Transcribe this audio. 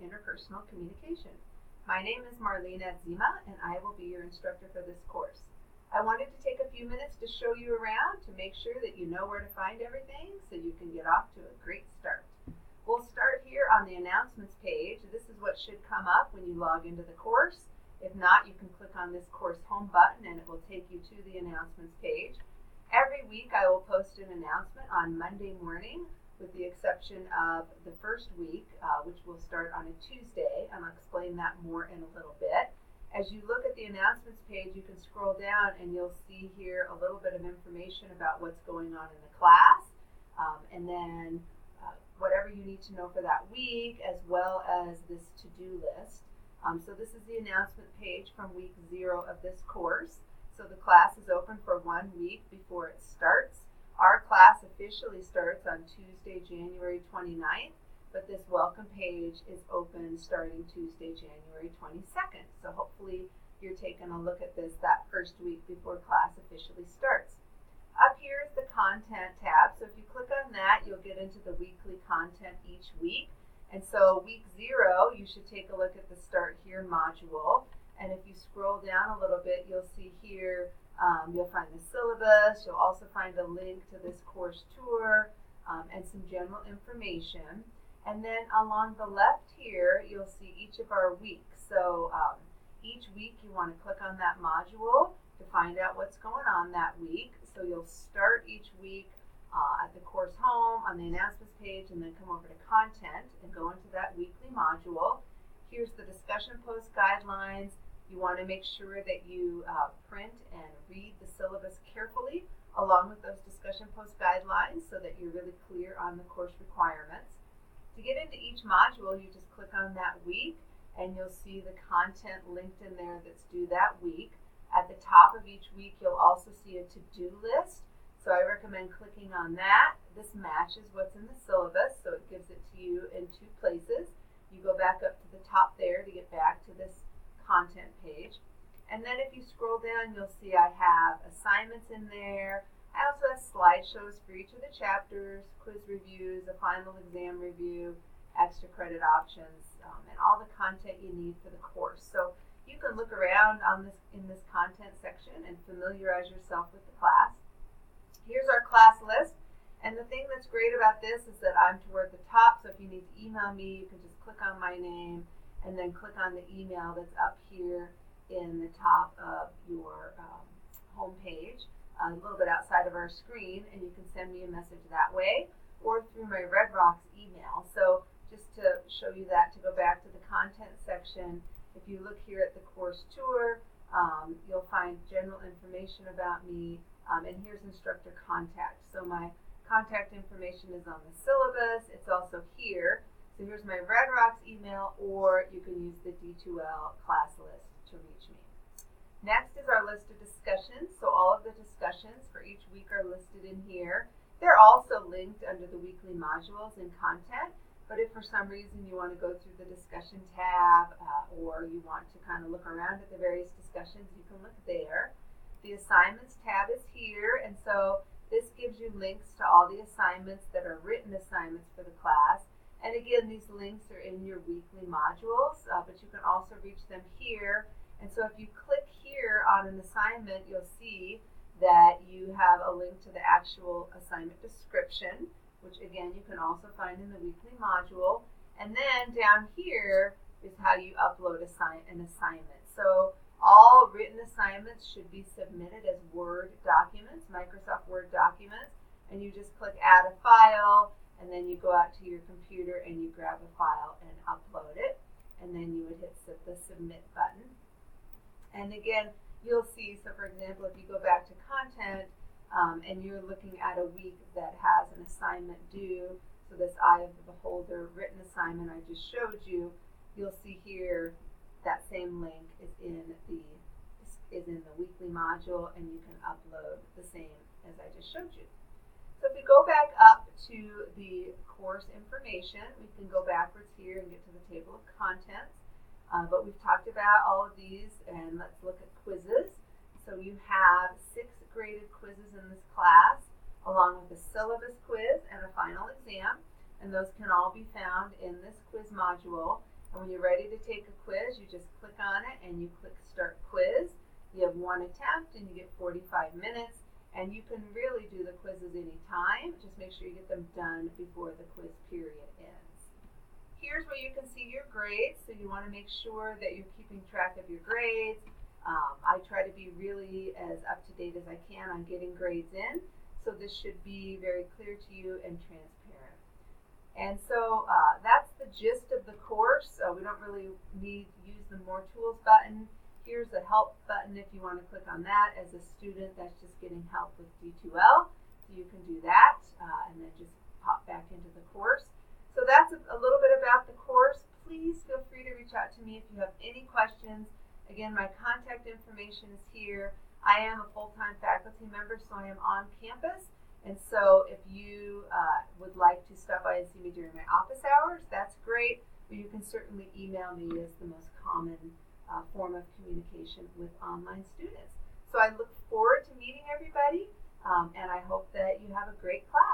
Interpersonal Communication. My name is Marlena Zima, and I will be your instructor for this course. I wanted to take a few minutes to show you around to make sure that you know where to find everything so you can get off to a great start. We'll start here on the announcements page. This is what should come up when you log into the course. If not, you can click on this course home button and it will take you to the announcements page. Every week I will post an announcement on Monday morning, with the exception of the first week, which will start on a Tuesday, and I'll explain that more in a little bit. As you look at the announcements page, you can scroll down and you'll see here a little bit of information about what's going on in the class, and then whatever you need to know for that week, as well as this to-do list. So this is the announcement page from week 0 of this course. So the class is open for 1 week before it starts. Our class officially starts on Tuesday, January 29th, but this welcome page is open starting Tuesday, January 22nd. So hopefully you're taking a look at this that first week before class officially starts. Up here is the content tab. So if you click on that, you'll get into the weekly content each week. And so week 0, you should take a look at the Start Here module. And if you scroll down a little bit, you'll see here, you'll find the syllabus. You'll also find a link to this course tour and some general information. And then along the left here, you'll see each of our weeks. So each week you want to click on that module to find out what's going on that week. So you'll start each week at the course home on the announcements page, and then come over to content and go into that weekly module. Here's the discussion post guidelines. You want to make sure that you print and read the syllabus carefully along with those discussion post guidelines so that you're really clear on the course requirements. To get into each module, you just click on that week and you'll see the content linked in there that's due that week. At the top of each week, you'll also see a to-do list. So I recommend clicking on that. This matches what's in the syllabus, so it gives it to you in 2 places. You go back up to the top there to get back to this content page. And then if you scroll down, you'll see I have assignments in there. I also have slideshows for each of the chapters, quiz reviews, a final exam review, extra credit options, and all the content you need for the course. So you can look around on in this content section and familiarize yourself with the class. Here's our class list. And the thing that's great about this is that I'm toward the top, so if you need to email me, you can just click on my name and then click on the email that's up here in the top of your home page, a little bit outside of our screen, and you can send me a message that way or through my Red Rocks email. So just to show you that, to go back to the content section, if you look here at the course tour, you'll find general information about me, and here's instructor contact. So my contact information is on the syllabus. It's also here. So here's my Red Rocks email, or you can use the D2L class list to reach me. Next is our list of discussions. So all of the discussions for each week are listed in here. They're also linked under the weekly modules in content, but if for some reason you want to go through the discussion tab or you want to kind of look around at the various discussions, you can look there. The assignments tab is here, and so this gives you links to all the assignments that are written assignments for the class. And again, these links are in your weekly modules, but you can also reach them here. And so if you click here on an assignment, you'll see that you have a link to the actual assignment description, which again, you can also find in the weekly module. And then down here is how you upload an assignment. So all written assignments should be submitted as Word documents, Microsoft Word documents, and you just click Add a File, and then you go out to your computer and you grab a file and upload it, and then you would hit the Submit button. And again, you'll see, so for example, if you go back to content and you're looking at a week that has an assignment due, so this Eye of the Beholder written assignment I just showed you, you'll see here that same link is in the weekly module, and you can upload the same as I just showed you. So if we go back up to the course information, we can go backwards here and get to the table of contents. But we've talked about all of these, and let's look at quizzes. So you have 6 graded quizzes in this class, along with a syllabus quiz and a final exam, and those can all be found in this quiz module. And when you're ready to take a quiz, you just click on it and you click Start Quiz. You have one attempt and you get 45 minutes. And you can really do the quizzes anytime. Just make sure you get them done before the quiz period ends. Here's where you can see your grades. So you want to make sure that you're keeping track of your grades. I try to be really as up to date as I can on getting grades in. So this should be very clear to you and transparent. And so that's the gist of the course. We don't really need to use the More Tools button. Here's the help button if you want to click on that. As a student that's just getting help with D2L, so you can do that and then just pop back into the course. So that's a little bit about the course. Please feel free to reach out to me if you have any questions. Again, my contact information is here. I am a full-time faculty member, so I am on campus. And so if you would like to stop by and see me during my office hours, that's great. But you can certainly email me as the most common form of communication with online students. So I look forward to meeting everybody, and I hope that you have a great class.